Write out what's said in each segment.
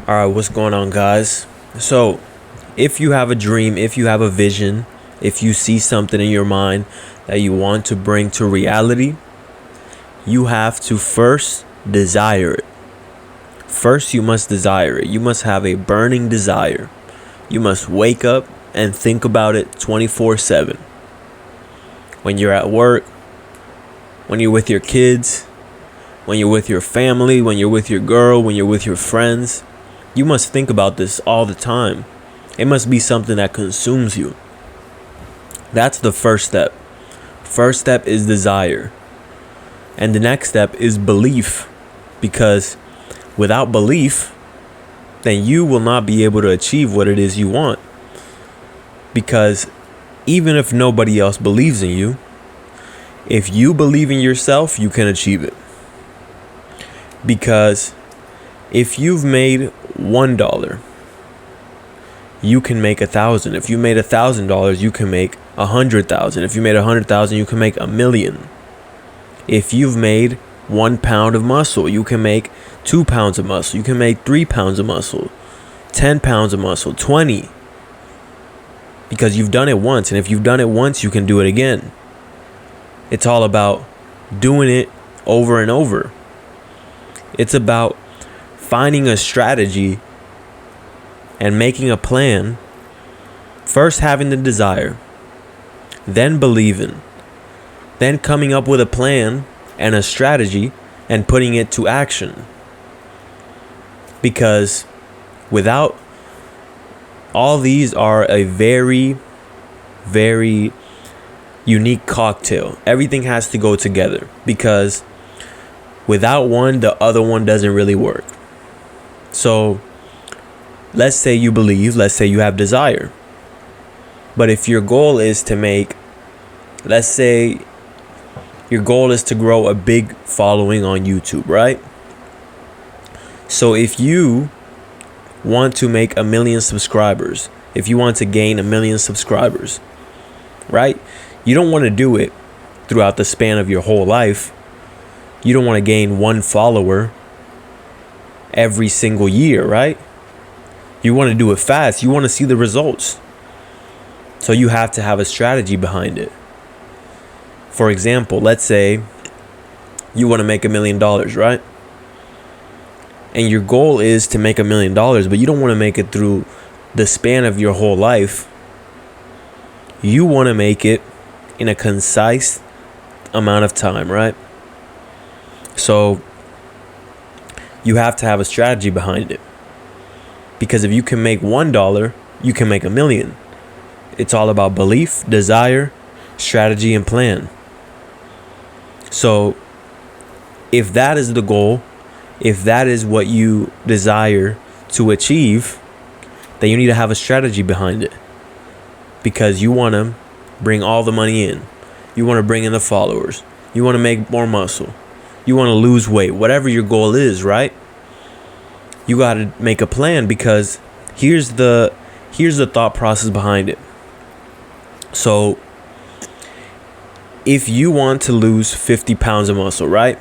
All right, what's going on, guys? So, if you have a dream, if you have a vision, if you see something in your mind that you want to bring to reality, you have to first desire it. First, you must desire it. You must have a burning desire. You must wake up and think about it 24/7. When you're at work, when you're with your kids, when you're with your family, when you're with your girl, when you're with your friends, you must think about this all the time. It must be something that consumes you. That's the first step. First step is desire. And the next step is belief. Because without belief, then you will not be able to achieve what it is you want. Because even if nobody else believes in you, if you believe in yourself, you can achieve it. Because if you've made $1, you can make 1,000. If you made $1,000, you can make 100,000. If you made 100,000, you can make 1,000,000. If you've made 1 pound of muscle, you can make 2 pounds of muscle. You can make 3 pounds of muscle, 10 pounds of muscle, 20. Because you've done it once, and if you've done it once, you can do it again. It's all about doing it over and over. It's about finding a strategy and making a plan. First having the desire, then believing, then coming up with a plan and a strategy and putting it to action. Because without all these are a very, very unique cocktail. Everything has to go together, because without one, the other one doesn't really work. So let's say you believe, let's say you have desire. But if your goal is to make, let's say your goal is to grow a big following on YouTube, right? So if you want to make 1,000,000 subscribers, if you want to gain 1,000,000 subscribers, right? You don't want to do it throughout the span of your whole life. You don't want to gain 1 follower every single year, right? You want to do it fast. You want to see the results. So you have to have a strategy behind it. For example, let's say you want to make $1,000,000, right? And your goal is to make $1,000,000, but you don't want to make it through the span of your whole life. You want to make it in a concise amount of time, right? So you have to have a strategy behind it. Because if you can make $1, you can make 1,000,000. It's all about belief, desire, strategy, and plan. So if that is the goal, if that is what you desire to achieve, then you need to have a strategy behind it. Because you want to bring all the money in. You want to bring in the followers. You want to make more muscle. You want to lose weight. Whatever your goal is, right? You got to make a plan, because here's the thought process behind it. So if you want to lose 50 pounds of muscle, right?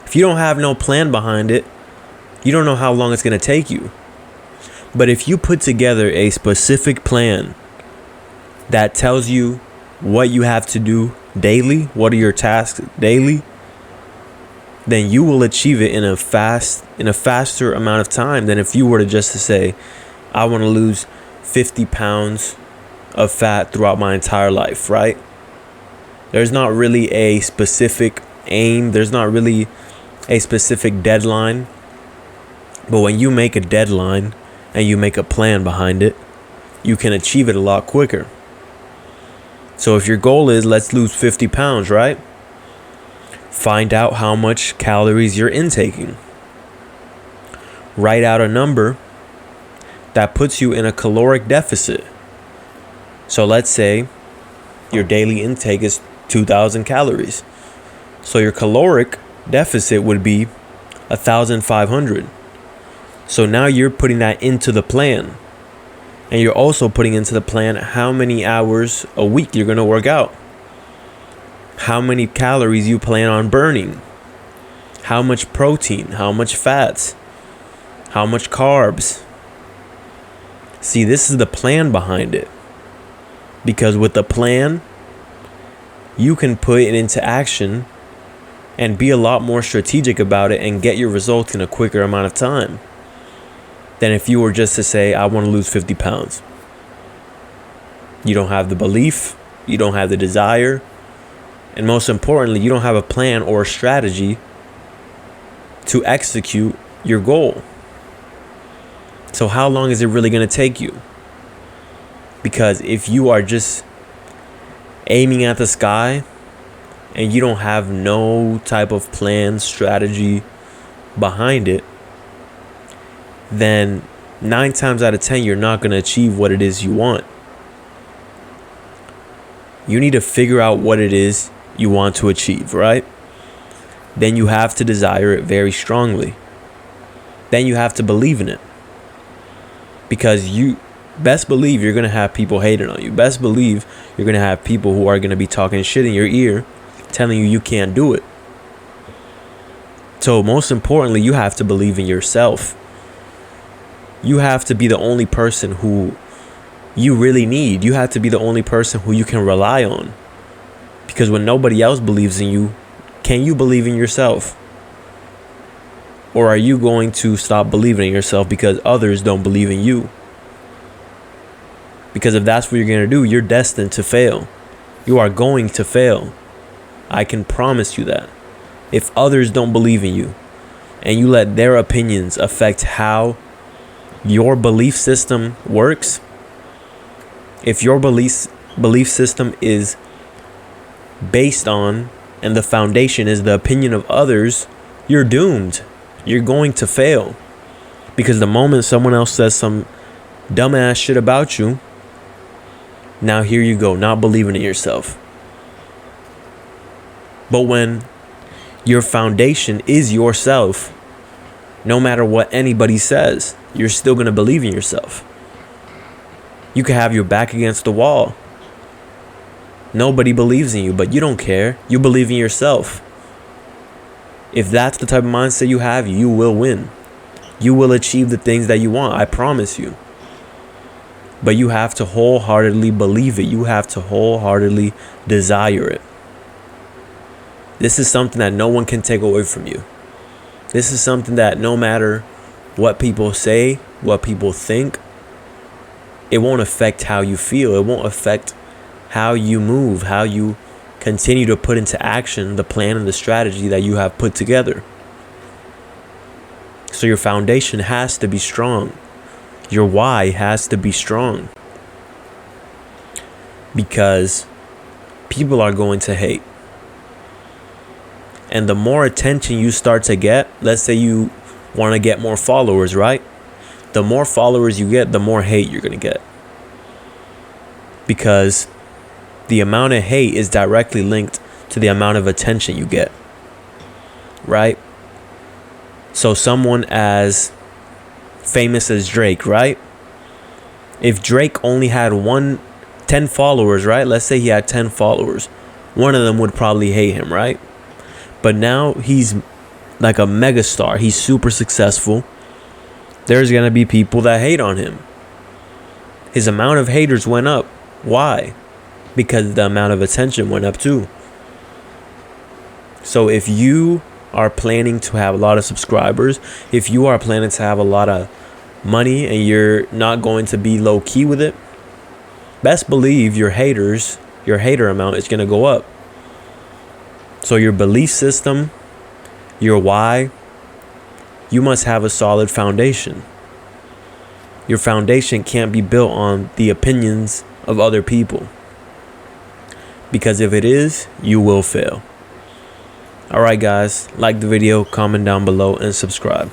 If you don't have no plan behind it, you don't know how long it's going to take you. But if you put together a specific plan that tells you what you have to do daily, what are your tasks daily, then you will achieve it in a faster amount of time than if you were to just to say, I want to lose 50 pounds of fat throughout my entire life, right? There's not really a specific aim. There's not really a specific deadline. But when you make a deadline and you make a plan behind it, you can achieve it a lot quicker. So if your goal is, let's lose 50 pounds, right? Find out how much calories you're intaking. Write out a number that puts you in a caloric deficit. So let's say your daily intake is 2,000 calories. So your caloric deficit would be 1,500. So now you're putting that into the plan. And you're also putting into the plan how many hours a week you're going to work out. How many calories you plan on burning. How much protein, how much fats, How much carbs? See, this is the plan behind it. Because with the plan, you can put it into action and be a lot more strategic about it and get your results in a quicker amount of time than if you were just to say, I want to lose 50 pounds. You don't have the belief, you don't have the desire, and most importantly, you don't have a plan or a strategy to execute your goal. So how long is it really going to take you? Because if you are just aiming at the sky and you don't have no type of plan, strategy behind it, then 9 times out of 10, you're not going to achieve what it is you want. You need to figure out what it is you want to achieve, right? Then you have to desire it very strongly. Then you have to believe in it. Because you best believe you're going to have people hating on you. Best believe you're going to have people who are going to be talking shit in your ear, telling you can't do it. So most importantly, you have to believe in yourself. You have to be the only person who you really need. You have to be the only person who you can rely on. Because when nobody else believes in you, can you believe in yourself? Or are you going to stop believing in yourself because others don't believe in you? Because if that's what you're going to do, you're destined to fail. You are going to fail. I can promise you that. If others don't believe in you and you let their opinions affect how your belief system works, if your belief system is based on and the foundation is the opinion of others, you're doomed. You're going to fail. Because the moment someone else says some dumbass shit about you, now here you go, not believing in yourself. But when your foundation is yourself, no matter what anybody says, you're still going to believe in yourself. You can have your back against the wall. Nobody believes in you, but you don't care. You believe in yourself. If that's the type of mindset you have, you will win. You will achieve the things that you want. I promise you. But you have to wholeheartedly believe it. You have to wholeheartedly desire it. This is something that no one can take away from you. This is something that no matter what people say, what people think, it won't affect how you feel. It won't affect how you move, how you continue to put into action the plan and the strategy that you have put together. So your foundation has to be strong. Your why has to be strong. Because people are going to hate. And the more attention you start to get, let's say you want to get more followers, right? The more followers you get, the more hate you're going to get. Because the amount of hate is directly linked to the amount of attention you get, right? So someone as famous as Drake, right? If Drake only had 10 followers, right? Let's say he had 10 followers. One of them would probably hate him, right? But now he's like a megastar. He's super successful. There's going to be people that hate on him. His amount of haters went up. Why? Because the amount of attention went up too. So if you are planning to have a lot of subscribers, if you are planning to have a lot of money and you're not going to be low key with it, best believe your hater amount is going to go up. So your belief system, your why, you must have a solid foundation. Your foundation can't be built on the opinions of other people. Because if it is, you will fail. Alright guys, like the video, comment down below, and subscribe.